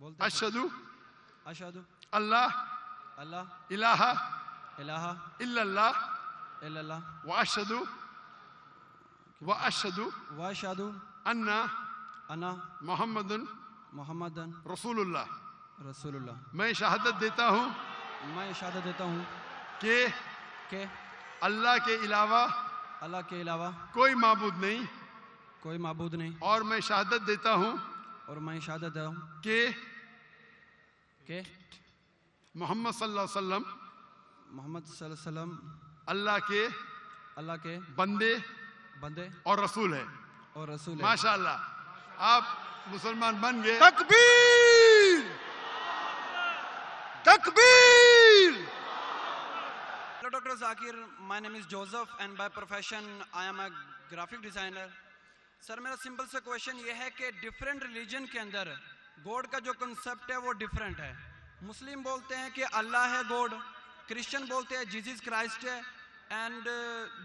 اشہدو اشہدو اللہ اللہ الہ الہ الا اللہ الا اللہ واشہدو واشہدو ان انا محمد محمدن رسول اللہ. رسول اللہ. میں شہادت دیتا ہوں میں شہادت دیتا ہوں کہ اللہ کے علاوہ کوئی معبود نہیں اور میں شہادت دیتا ہوں کہ محمد صلی اللہ علیہ وسلم اللہ کے بندے اور رسول ہے. ماشاءاللہ آپ مسلمان بن گئے. تکبیر تکبیر. Hello Dr. Zakir, my name is Joseph and by profession I am a graphic designer. سر میرا سمپل سے کویشچن یہ ہے کہ ڈیفرنٹ ریلیجن کے اندر گوڈ کا جو کنسپٹ ہے وہ ڈیفرنٹ ہے. مسلم بولتے ہیں کہ اللہ ہے گوڈ, کرسچن بولتے ہیں جیزس کرائسٹ ہے, اینڈ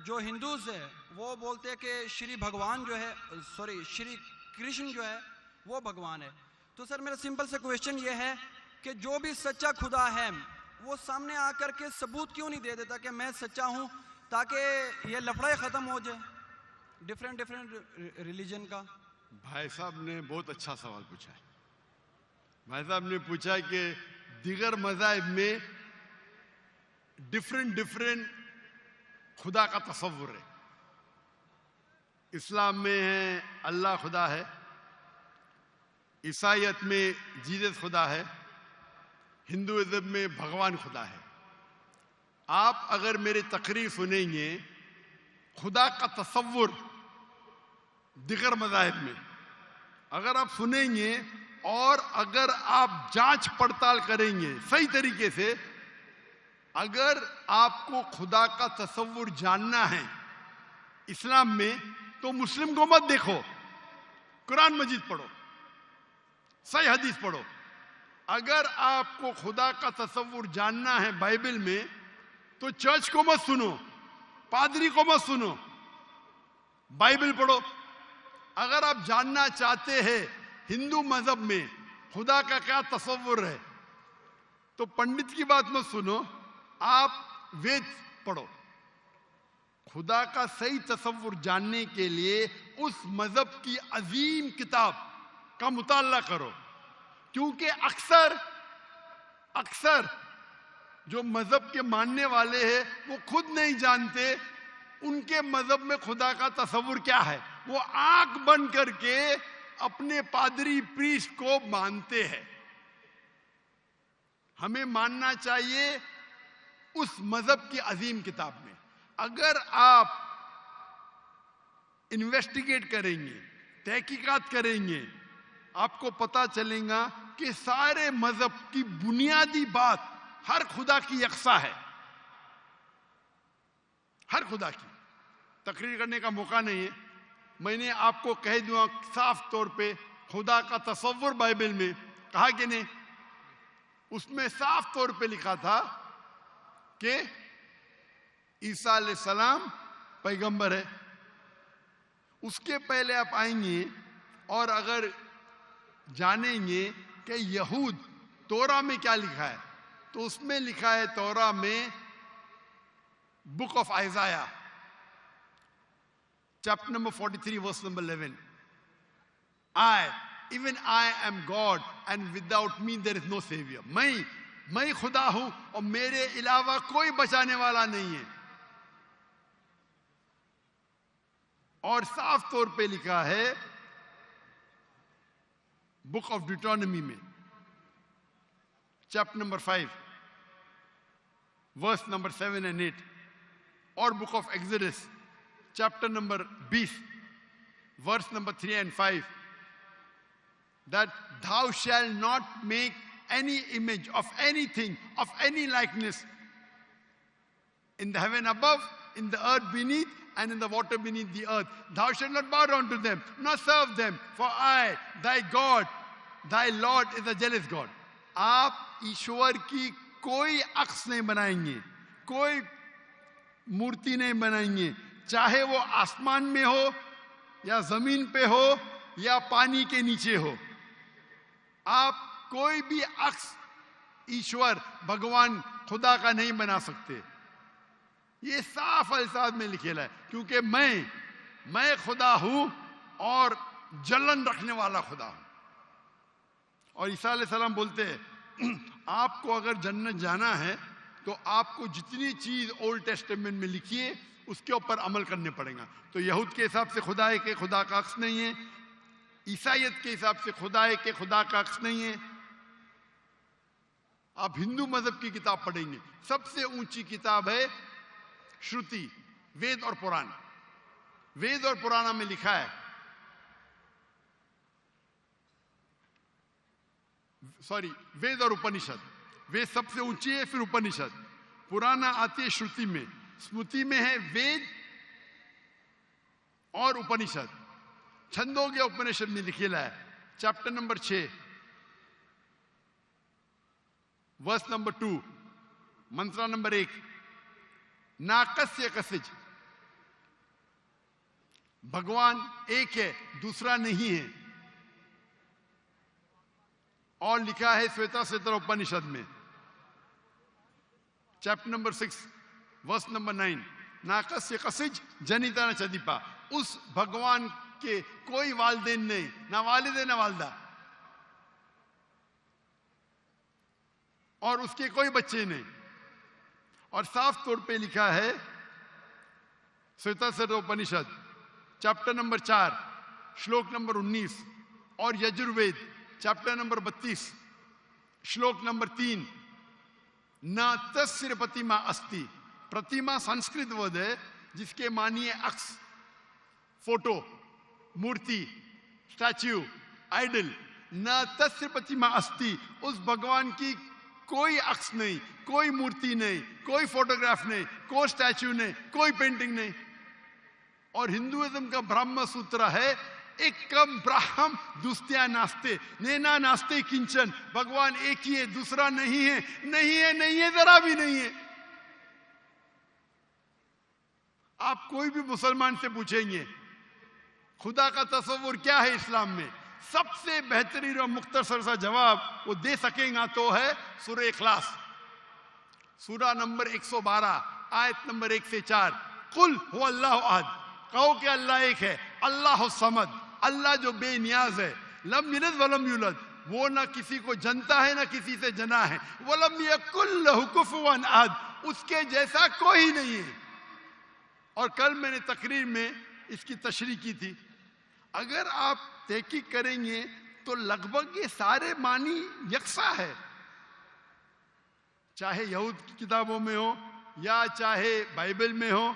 جو ہندوز ہے وہ بولتے ہیں کہ شری بھگوان جو ہے شری کرشن جو ہے وہ بھگوان ہے. تو سر میرا سمپل سے کویشچن یہ ہے کہ جو بھی سچا خدا ہے وہ سامنے آ کر کے ثبوت کیوں نہیں دے دیتا کہ میں سچا ہوں, تاکہ یہ لفڑے ختم ہو جائے ڈیفرنٹ ریلیجن کا. بھائی صاحب نے بہت اچھا سوال پوچھا ہے. بھائی صاحب نے پوچھا کہ دیگر مذاہب میں ڈیفرنٹ خدا کا تصور ہے. اسلام میں ہے اللہ خدا ہے, عیسائیت میں جیزس خدا ہے, ہندوازم میں بھگوان خدا ہے. آپ اگر میری تقریر سنیں گے خدا کا تصور دیگر مذاہب میں اگر آپ سنیں گے اور اگر آپ جانچ پڑتال کریں گے صحیح طریقے سے, اگر آپ کو خدا کا تصور جاننا ہے اسلام میں تو مسلم کو مت دیکھو, قرآن مجید پڑھو, صحیح حدیث پڑھو. اگر آپ کو خدا کا تصور جاننا ہے بائبل میں تو چرچ کو مت سنو, پادری کو مت سنو, بائبل پڑھو. اگر آپ جاننا چاہتے ہیں ہندو مذہب میں خدا کا کیا تصور ہے تو پنڈت کی بات مت سنو, آپ وید پڑھو. خدا کا صحیح تصور جاننے کے لیے اس مذہب کی عظیم کتاب کا مطالعہ کرو, کیونکہ اکثر جو مذہب کے ماننے والے ہیں وہ خود نہیں جانتے ان کے مذہب میں خدا کا تصور کیا ہے. وہ آنکھ بند کر کے اپنے پادری پریسٹ کو مانتے ہیں. ہمیں ماننا چاہیے اس مذہب کی عظیم کتاب میں. اگر آپ انویسٹیگیٹ کریں گے, تحقیقات کریں گے, آپ کو پتا چلے گا کہ سارے مذہب کی بنیادی بات ہر خدا کی یکساں ہے. ہر خدا کی. تقریر کرنے کا موقع نہیں ہے, میں نے آپ کو کہہ دوں صاف طور پہ خدا کا تصور بائبل میں کہا کہ نہیں, اس میں صاف طور پہ لکھا تھا کہ عیسیٰ علیہ السلام پیغمبر ہے. اس کے پہلے آپ آئیں گے اور اگر جانیں گے کہ یہود تورا میں کیا لکھا ہے تو اس میں لکھا ہے تورا میں book of Isaiah chapter number 43 verse number 11, even I am God and without me there is no savior. میں خدا ہوں اور میرے علاوہ کوئی بچانے والا نہیں ہے. اور صاف طور پہ لکھا ہے بک آف ڈیوٹرانومی میں chapter number 5 verse number 7 and 8, اور book of Exodus chapter number 20 verse number 3 and 5, that thou shalt not make any image of anything, of any likeness in the heaven above, in the earth beneath, and in the water beneath the earth. Thou shalt not bow down to them, nor serve them, for I, thy God, thy Lord is a jealous God. آپ ایشور کی کوئی عکس نہیں بنائیں گے, کوئی مورتی نہیں بنائیں گے, چاہے وہ آسمان میں ہو یا زمین پہ ہو یا پانی کے نیچے ہو. آپ کوئی بھی عکس ایشور بھگوان خدا کا نہیں بنا سکتے. یہ صاف الفاظ میں لکھے ہے، کیونکہ میں خدا ہوں اور جلن رکھنے والا خدا ہوں. اور عیسیٰ علیہ السلام بولتے ہیں آپ کو اگر جنت جانا ہے تو آپ کو جتنی چیز اولڈ ٹیسٹمنٹ میں لکھی ہے اس کے اوپر عمل کرنے پڑے گا. تو یہود کے حساب سے خدا ہے کہ خدا کا عکس نہیں ہے، عیسائیت کے حساب سے خدا ہے کہ خدا کا عکس نہیں ہے. آپ ہندو مذہب کی کتاب پڑھیں گے، سب سے اونچی کتاب ہے شروتی، وید اور پران. وید اور پرانا میں لکھا ہے، وید اور اپنشد. وید سب سے اونچی ہے، پھر اپنشد. پرانا آتی ہے شروتی میں، اسمرتی میں ہے وید اور اپنشد. چھندوگیہ اپنشد میں لکھے ہے chapter number 6 verse number 2 mantra number 1، ناکسیہ کسج، بھگوان ایک ہے دوسرا نہیں ہے. اور لکھا ہے سویتا سیتر اپنشد میں چیپٹر نمبر 6 ورس نمبر 9، ناکسیہ کسج جنیتا نہ چدیپا. اس بھگوان کے کوئی والدین نہیں، نہ والد ہے نہ والدہ، اور اس کے کوئی بچے نہیں. اور صاف طور پہ لکھا ہے Savita sitar Upanishad chapter number 4 شلوک number 19 اور یجروید چیپٹر نمبر 32 شلوک نمبر 3، نہ تسر پتیما استی. پرتیما سنسکرت ورڈ ہے جس کے معنی ہے عکس، فوٹو، مورتی، اسٹیچو، آئیڈل. نہ تسر پتیما استی، اس بھگوان کی کوئی عکس نہیں، کوئی مورتی نہیں، کوئی فوٹوگراف نہیں، کوئی اسٹیچو نہیں، کوئی پینٹنگ نہیں. اور ہندوازم کا برہم سوتر ہے ایکم براہم دوستیا ناستے، نینا ناستے کنچن. بھگوان ایک ہی ہے دوسرا نہیں ہے، نہیں ہے، نہیں ہے، ذرا بھی نہیں ہے. آپ کوئی بھی مسلمان سے پوچھیں گے خدا کا تصور کیا ہے اسلام میں، سب سے بہترین اور مختصر سا جواب وہ دے سکیں گا تو ہے سورہ اخلاص، سورہ نمبر 112 آیت نمبر 1 سے 4. قل هو اللہ احد، کہو کہ اللہ ایک ہے، اللہ الصمد، اللہ جو بے نیاز ہے، لم یلد ولم یولد، وہ نہ کسی کو جنتا ہے نہ کسی سے جنا ہے، ولم یکن لہ کفوا احد، اس کے جیسا کوئی نہیں ہے. اور کل میں نے تقریر میں اس کی تشریح کی تھی. اگر آپ تحقیق کریں گے تو لگ بھگ یہ سارے معنی یکساں ہے، چاہے یہود کی کتابوں میں ہو یا چاہے بائبل میں ہو،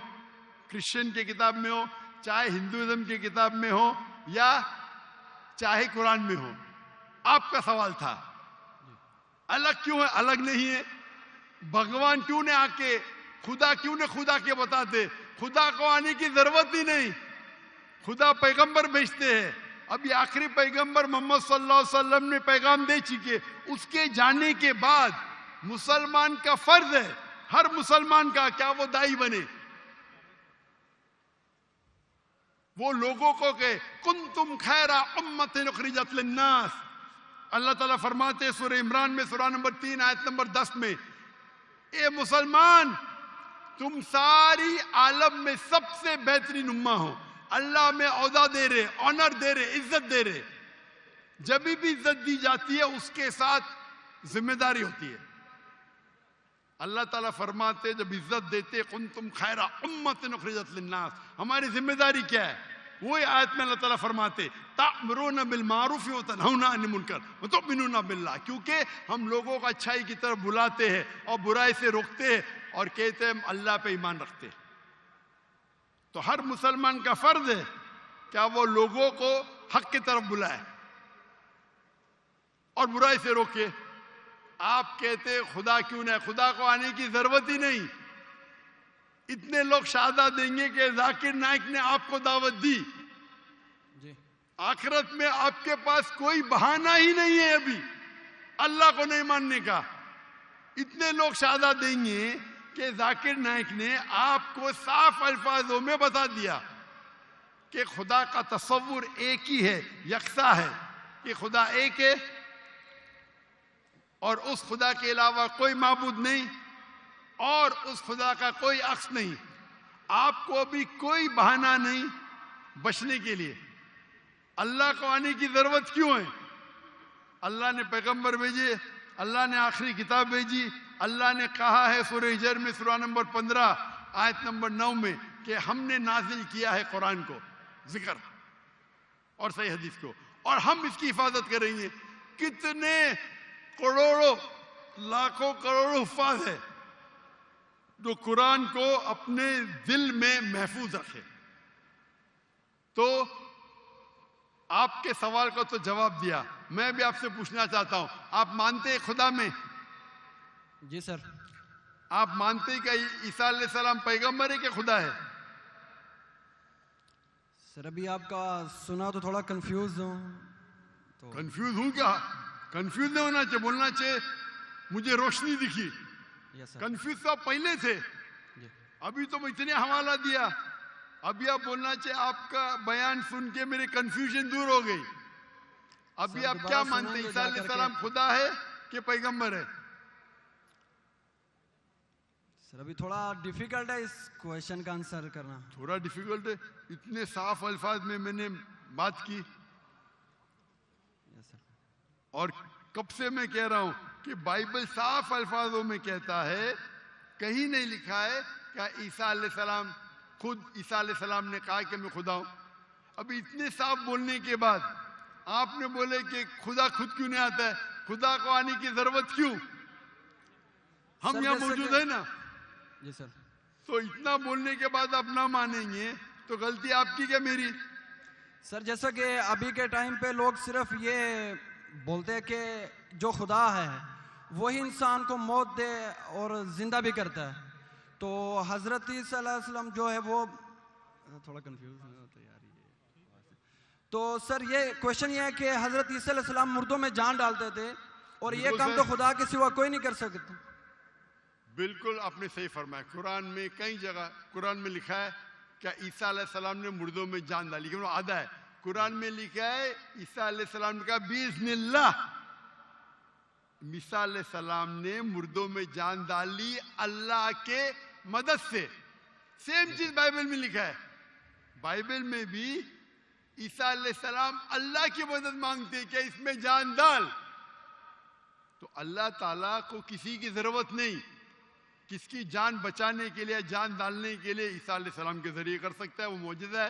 کرسچن کی کتاب میں ہو، چاہے ہندوازم کی کتاب میں ہو یا چاہے قرآن میں ہو. آپ کا سوال تھا الگ کیوں ہے، الگ نہیں ہے. بھگوان کیوں نے آ کے خدا کیوں نے خدا کے بتاتے، خدا کو آنے کی ضرورت ہی نہیں. خدا پیغمبر بھیجتے ہیں. ابھی آخری پیغمبر محمد صلی اللہ علیہ وسلم نے پیغام دے چکے، اس کے جانے کے بعد مسلمان کا فرض ہے، ہر مسلمان کا، کیا وہ دائی بنے، وہ لوگوں کو کہ کنتم خیر امت اخرجت للناس. اللہ تعالیٰ فرماتے سورہ عمران میں سورہ نمبر 3 آیت نمبر 10 میں، اے مسلمان تم ساری عالم میں سب سے بہترین امہ ہو. اللہ میں عہدہ دے رہے، آنر دے رہے، عزت دے رہے. جب بھی عزت دی جاتی ہے اس کے ساتھ ذمہ داری ہوتی ہے. اللہ تعالیٰ فرماتے جب عزت دیتے کنتم خیر امت اخرجت للناس، ہماری ذمہ داری کیا ہے؟ وہی آیت میں اللہ تعالیٰ فرماتے تأمرون بالمعروف وتنہون عن المنکر وتؤمنون باللہ، کیونکہ ہم لوگوں کو اچھائی کی طرف بلاتے ہیں اور برائی سے روکتے ہیں اور کہتے ہیں ہم اللہ پہ ایمان رکھتے ہیں. تو ہر مسلمان کا فرض ہے کیا وہ لوگوں کو حق کی طرف بلائے اور برائی سے روکے. آپ کہتے خدا کیوں نہیں، خدا کو آنے کی ضرورت ہی نہیں. اتنے لوگ شہادت دیں گے کہ ذاکر نائک نے آپ کو دعوت دی، آخرت میں آپ کے پاس کوئی بہانہ ہی نہیں ہے ابھی اللہ کو نہیں ماننے کا. اتنے لوگ شہادت دیں گے کہ ذاکر نائک نے آپ کو صاف الفاظوں میں بتا دیا کہ خدا کا تصور ایک ہی ہے، یکساں ہے، کہ خدا ایک ہے اور اس خدا کے علاوہ کوئی معبود نہیں اور اس خدا کا کوئی عکس نہیں. آپ کو ابھی کوئی بہانہ نہیں بچنے کے لیے. اللہ کو آنے کی ضرورت کیوں ہے؟ اللہ نے پیغمبر بھیجے, اللہ نے آخری کتاب بھیجی. اللہ نے کہا ہے سورہ ہجر میں سورہ نمبر 15 آیت نمبر 9 میں کہ ہم نے نازل کیا ہے قرآن کو, ذکر اور صحیح حدیث کو, اور ہم اس کی حفاظت کریں گے. کتنے کروڑوں لاکھوں کروڑوں حفاظ ہے جو قرآن کو اپنے دل میں محفوظ رکھے. تو آپ کے سوال کو تو جواب دیا. میں بھی آپ سے پوچھنا چاہتا ہوں, آپ مانتے ہیں خدا میں؟ جی سر. آپ مانتے ہیں کہ عیسیٰ علیہ السلام پیغمبر ہے کہ خدا ہے؟ سر ابھی آپ کا سنا تو تھوڑا کنفیوز ہوں. تو کنفیوز ہوں کیا؟ کنفیوز نہیں ہونا چاہیے, بولنا چاہیے مجھے روشنی دکھی. یس سر. کنفیوز تو آپ پہلے تھے, جی ابھی تو میں اتنے حوالہ دیا. ابھی آپ بولنا چاہیے آپ کا بیان سن کے میرے کنفیوژن دور ہو گئی. ابھی سر آپ دوبارہ کیا سنیں مانتے ہیں, گے عیسیٰ جا علیہ کر کے. السلام خدا ہے کہ پیغمبر ہے؟ سر ابھی تھوڑا ڈیفیکلٹ ہے اس کویشچن کا آنسر کرنا. تھوڑا ڈیفیکلٹ ہے, اتنے صاف الفاظ میں نے بات کی. یس سر. اور کب سے میں کہہ رہا ہوں کہ بائبل صاف الفاظوں میں کہتا ہے, کہیں نہیں لکھا ہے کہ عیسیٰ علیہ السلام خود عیسیٰ علیہ السلام نے کہا کہ میں خدا ہوں. ابھی اتنے صاف بولنے کے بعد آپ نے بولے کہ خدا خود کیوں نہیں آتا ہے, خدا کو آنے کی ضرورت کیوں؟ ہم سر یہاں جیسے موجود کہ- ہیں نا. جی سر. تو اتنا بولنے کے بعد آپ نہ مانیں گے تو غلطی آپ کی کیا میری؟ سر جیسا کہ ابھی کے ٹائم پہ لوگ صرف یہ بولتے ہیں کہ جو خدا ہے وہی انسان کو موت دے اور زندہ بھی کرتا ہے. تو حضرت عیسیٰ علیہ السلام جو ہے وہ تھوڑا کنفیوز ہوتا ہے یار یہ. تو سر یہ کویشچن یہ ہے کہ حضرت عیسیٰ علیہ السلام مردوں میں جان ڈالتے تھے اور یہ بالکل کام سر. تو خدا کے سوا کوئی نہیں کر سکتا. بالکل آپ نے صحیح فرمایا. قرآن میں کئی جگہ قرآن میں لکھا ہے کہ عیسیٰ علیہ السلام نے مردوں میں جان ڈالی, لیکن وہ آدھا ہے. قرآن میں لکھا ہے عیسیٰ علیہ السلام نے کہا بِإِذْنِ اللَّهِ, عیسیٰ علیہ السلام نے مردوں میں جان ڈالی اللہ کے مدد سے. سیم چیز بائبل میں لکھا ہے. بائبل میں بھی عیسیٰ علیہ السلام اللہ کی مدد مانگتے ہیں کہ اس میں جان ڈال. تو اللہ تعالیٰ کو کسی کی ضرورت نہیں, کس کی جان بچانے کے لیے جان ڈالنے کے لیے عیسیٰ علیہ السلام کے ذریعے کر سکتا ہے. وہ معجزہ ہے.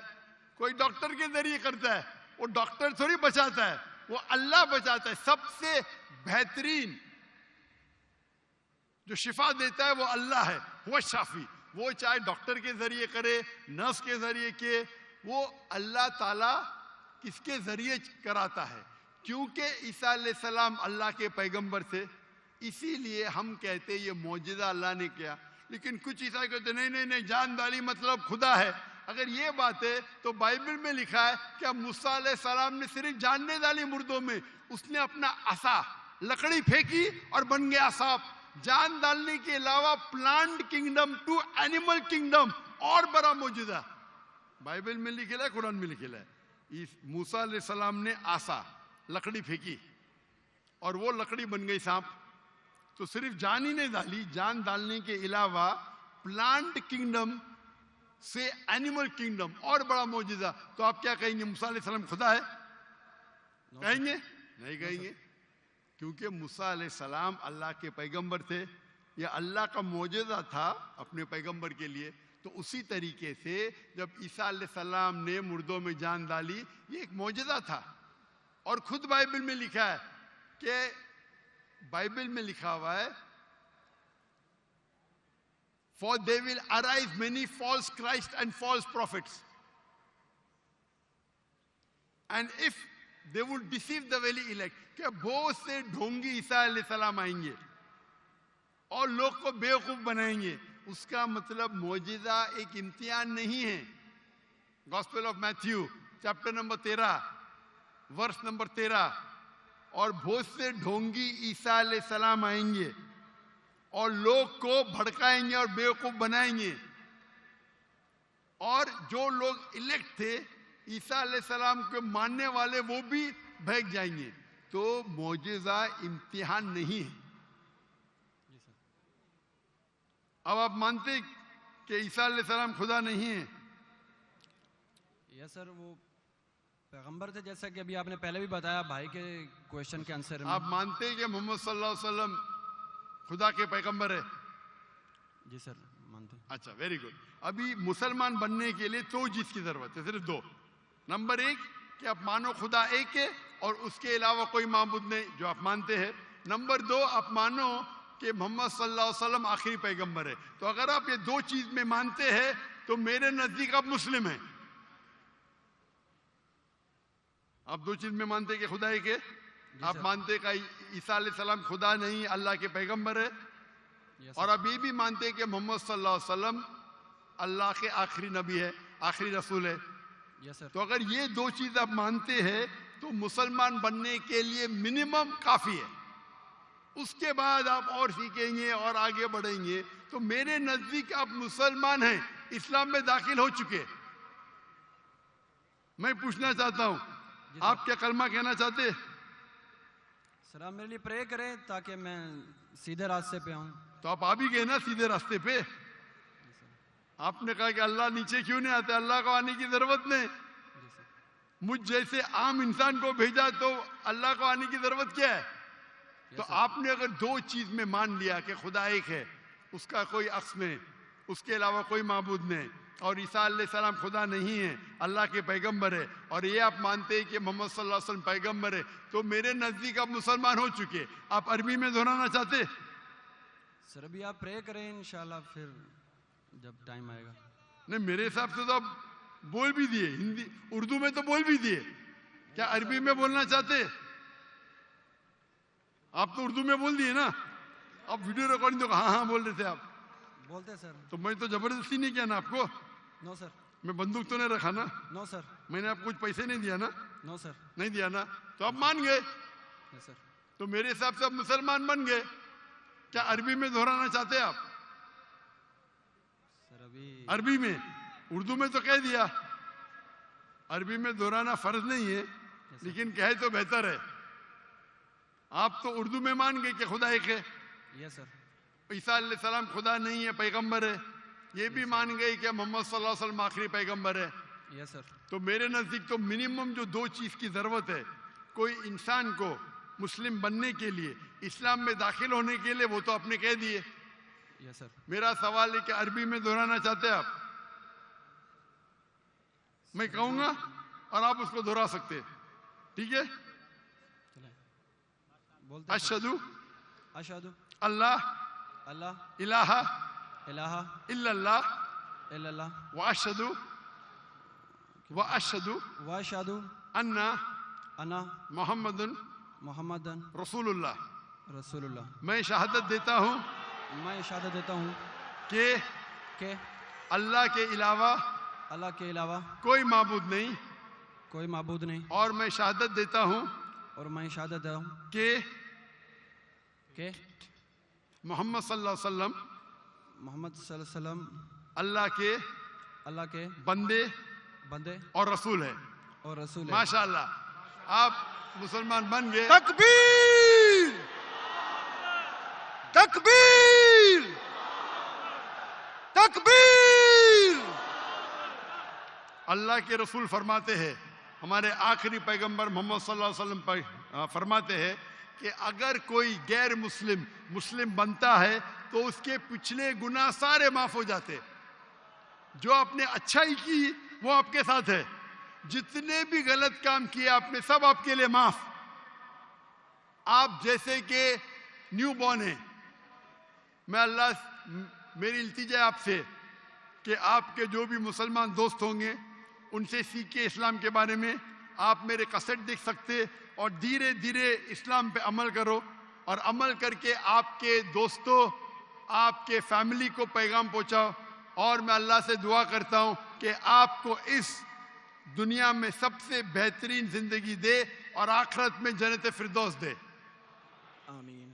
کوئی ڈاکٹر کے ذریعے کرتا ہے, وہ ڈاکٹر تھوڑی بچاتا ہے, وہ اللہ بچاتا ہے. سب سے بہترین جو شفا دیتا ہے وہ اللہ ہے, وہ شافی. وہ چاہے ڈاکٹر کے ذریعے کرے, نرس کے ذریعے کے, وہ اللہ تعالیٰ کس کے ذریعے کراتا ہے. کیونکہ عیسیٰ علیہ السلام اللہ کے پیغمبر تھے, اسی لیے ہم کہتے یہ معجزہ اللہ نے کیا. لیکن کچھ عیسائی کہتے نہیں جان ڈالی مطلب خدا ہے. اگر یہ بات ہے تو بائبل میں لکھا ہے کہ موسیٰ علیہ السلام نے صرف جان نہیں ڈالی مردوں میں, اس نے اپنا عصا لکڑی پھینکی اور بن گیا سانپ. جان ڈالنے کے علاوہ plant kingdom to animal kingdom اور بڑا معجزہ بائبل میں لکھا ہے, قرآن میں لکھا ہے. موسیٰ علیہ السلام نے عصا لکڑی پھینکی اور وہ لکڑی بن گئی سانپ. تو صرف جان ہی نہیں ڈالی, جان ڈالنے کے علاوہ پلانٹ کنگڈم سے اینیمل کنگڈم اور بڑا معجزہ. تو آپ کیا کہیں گے, موسیٰ علیہ السلام خدا ہے؟ کہیں گے؟ نہیں کہیں گے, کیونکہ موسیٰ علیہ السلام اللہ کے پیغمبر تھے. یہ اللہ کا معجزہ تھا اپنے پیغمبر کے لیے. تو اسی طریقے سے جب عیسیٰ علیہ السلام نے مردوں میں جان ڈالی, یہ ایک معجزہ تھا. اور خود بائبل میں لکھا ہے کہ بائبل میں لکھا ہوا ہے For they will arise many false Christ and false prophets. And if they would deceive the very elect, کہ بہت سے ڈھونگی عیسیٰ علیہ السلام آئیں گے اور لوگ کو بیوقوف بنائیں گے. اس کا مطلب معجزہ ایک امتحان نہیں ہے. Gospel of Matthew chapter number 13 verse number 13, اور بہت سے ڈھونگی عیسیٰ علیہ السلام آئیں گے اور لوگ کو بھڑکائیں گے اور بیوقوف بنائیں گے. اور جو لوگ الیکٹ تھے عیسیٰ علیہ السلام کو ماننے والے, وہ بھی بہک جائیں گے. تو معجزہ امتحان نہیں ہے. اب آپ مانتے کہ عیسیٰ علیہ السلام خدا نہیں ہے؟ یس سر، وہ پیغمبر تھے، جیسا کہ ابھی آپ نے پہلے بھی بتایا بھائی کے کویشچن کے آنسر میں. آپ مانتے ہیں کہ محمد صلی اللہ علیہ وسلم خدا کے پیغمبر ہے؟ جی سر مانتے ہیں. اچھا، ویری گڈ. ابھی مسلمان بننے کے لیے دو چیز کی ضرورت ہے، صرف دو. نمبر ایک کہ آپ مانو خدا ایک ہے اور اس کے علاوہ کوئی معبود نہیں، جو آپ مانتے ہیں. نمبر دو، آپ مانو کہ محمد صلی اللہ علیہ وسلم آخری پیغمبر ہے. تو اگر آپ یہ دو چیز میں مانتے ہیں تو میرے نزدیک آپ مسلم ہیں. آپ دو چیز میں مانتے کہ خدا ایک ہے، آپ مانتے کہ عیسیٰ علیہ السلام خدا نہیں اللہ کے پیغمبر ہے، اور آپ یہ بھی مانتے کہ محمد صلی اللہ علیہ وسلم اللہ کے آخری نبی ہے، آخری رسول ہے. تو اگر یہ دو چیز آپ مانتے ہیں تو مسلمان بننے کے لیے منیمم کافی ہے. اس کے بعد آپ اور سیکھیں گے اور آگے بڑھیں گے. تو میرے نزدیک آپ مسلمان ہیں، اسلام میں داخل ہو چکے. میں پوچھنا چاہتا ہوں، آپ کیا کلمہ کہنا چاہتے؟ سر آپ میرے لیے پرے کریں تاکہ میں سیدھے راستے پہ آؤں. تو آپ آ بھی گئے نا سیدھے راستے پہ. آپ نے کہا کہ اللہ نیچے کیوں نہیں آتے؟ اللہ کو آنے کی ضرورت نہیں. مجھ جیسے عام انسان کو بھیجا تو اللہ کو آنے کی ضرورت کیا ہے؟ تو آپ نے اگر دو چیز میں مان لیا کہ خدا ایک ہے، اس کا کوئی عکس نہیں، اس کے علاوہ کوئی معبود نہیں، اور عیسیٰ علیہ السلام خدا نہیں ہے، اللہ کے پیغمبر ہے، اور یہ آپ مانتے ہیں کہ محمد صلی اللہ علیہ وسلم پیغمبر ہے، تو میرے نزدیک آپ مسلمان ہو چکے. آپ عربی میں دہرانا چاہتے؟ سر ابھی آپ پرے کریں انشاءاللہ، پھر جب ٹائم آئے گا. نہیں، میرے حساب سے تو آپ بول بھی دیے، ہندی اردو میں تو بول بھی دیے. کیا عربی میں بولنا چاہتے؟ آپ تو اردو میں بول دیے نا. آپ ویڈیو ریکارڈنگ تو ہاں ہاں بول رہے تھے آپ. بولتے سر. تو میں تو زبردستی نہیں کیا نا آپ کو. نو سر. میں بندوق تو نہیں رکھا نا. نو سر. میں نے آپ کو کچھ پیسے نہیں دیا نا. نو سر. نہیں دیا نا. تو آپ مان گئے. یس سر. تو میرے حساب سے آپ مسلمان بن گئے. کیا عربی میں دہرانا چاہتے آپ؟ سر ابھی عربی میں، اردو میں تو کہہ دیا. عربی میں دہرانا فرض نہیں ہے، لیکن کہے تو بہتر ہے. آپ تو اردو میں مان گئے کہ خدا ایک ہے. یس سر. عیسیٰ علیہ السلام خدا نہیں ہے، پیغمبر ہے. یہ بھی مان گئے کہ محمد صلی اللہ علیہ وسلم آخری پیغمبر ہے. یس سر. تو میرے نزدیک تو منیمم جو دو چیز کی ضرورت ہے کوئی انسان کو مسلم بننے کے لیے، اسلام میں داخل ہونے کے لیے، وہ تو آپ نے کہہ دیے. یس سر. میرا سوال ہے کہ عربی میں دہرانا چاہتے ہیں آپ؟ میں کہوں گا اور آپ اس کو دہرا سکتے. ٹھیک ہے؟ اشہدو اشہدو اللہ اللہ الہ الہ الا اللہ الا اللہ واشہدو واشہدو انا انا محمد محمد رسول اللہ. رسول اللہ. میں شہادت دیتا ہوں میں شہادت دیتا ہوں کہ اللہ کے علاوہ کوئی معبود نہیں، کوئی معبود نہیں، اور میں شہادت دیتا ہوں اور میں شہادت دیتا ہوں کہ محمد صلی اللہ علیہ وسلم محمد صلی اللہ علیہ وسلم اللہ کے بندے اور رسول ہے. اور رسول ہے. ماشاءاللہ، آپ مسلمان بن گئے. تکبیر تکبیر تکبیر. اللہ کے رسول فرماتے ہیں، ہمارے آخری پیغمبر محمد صلی اللہ علیہ وسلم فرماتے ہیں کہ اگر کوئی غیر مسلم بنتا ہے تو اس کے پچھلے گناہ سارے معاف ہو جاتے. جو آپ نے اچھائی کی وہ آپ کے ساتھ ہے، جتنے بھی غلط کام کیے آپ نے سب آپ کے لیے معاف. آپ جیسے کہ نیو بورن ہیں. میری التجا ہے آپ سے کہ آپ کے جو بھی مسلمان دوست ہوں گے ان سے سیکھیں اسلام کے بارے میں. آپ میرے کیسٹ دیکھ سکتے اور دھیرے دھیرے اسلام پہ عمل کرو، اور عمل کر کے آپ کے دوستوں، آپ کے فیملی کو پیغام پہنچاؤ. اور میں اللہ سے دعا کرتا ہوں کہ آپ کو اس دنیا میں سب سے بہترین زندگی دے اور آخرت میں جنت فردوس دے. آمین.